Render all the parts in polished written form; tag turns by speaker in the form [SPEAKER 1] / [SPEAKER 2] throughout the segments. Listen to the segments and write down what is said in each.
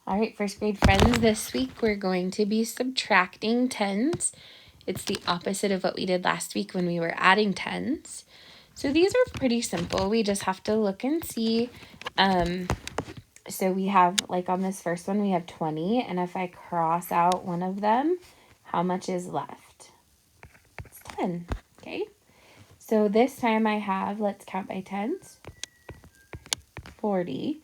[SPEAKER 1] All right, first grade friends, this week we're going to be subtracting tens. It's the opposite of what we did last week when we were adding tens. So these are pretty simple. We just have to look and see. So we have, like on this first one, we have 20. And if I cross out one of them, how much is left? It's 10, okay? So this time I have, let's count by tens, 40.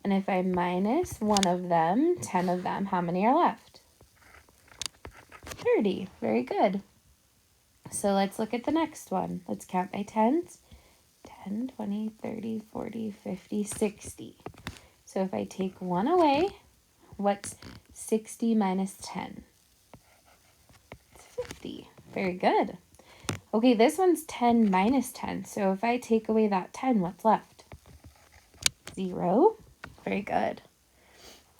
[SPEAKER 1] And if I minus one of them, 10 of them, how many are left? 30. Very good. So let's look at the next one. Let's count by tens. 10, 20, 30, 40, 50, 60. So if I take one away, what's 60 minus 10? It's 50. Very good. Okay, this one's 10 minus 10. So if I take away that 10, what's left? 0. Very good.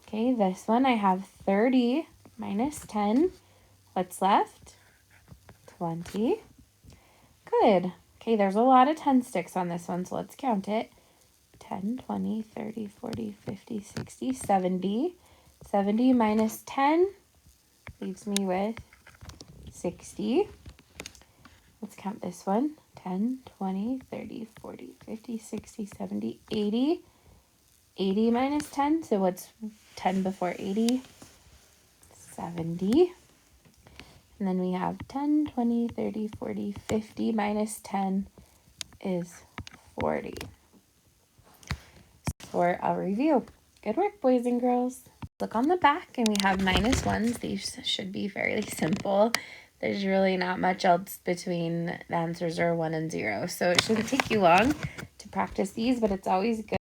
[SPEAKER 1] Okay, this one I have 30 minus 10. What's left? 20. Good. Okay, there's a lot of 10 sticks on this one, so let's count it. 10, 20, 30, 40, 50, 60, 70. 70 minus 10 leaves me with 60. Let's count this one. 10, 20, 30, 40, 50, 60, 70, 80. 80 minus 10, so what's 10 before 80? 70. And then we have 10, 20, 30, 40, 50 minus 10 is 40. For a review. Good work, boys and girls. Look on the back and we have minus ones. These should be fairly simple. There's really not much else between the answers are 1 and 0. So it shouldn't take you long to practice these, but it's always good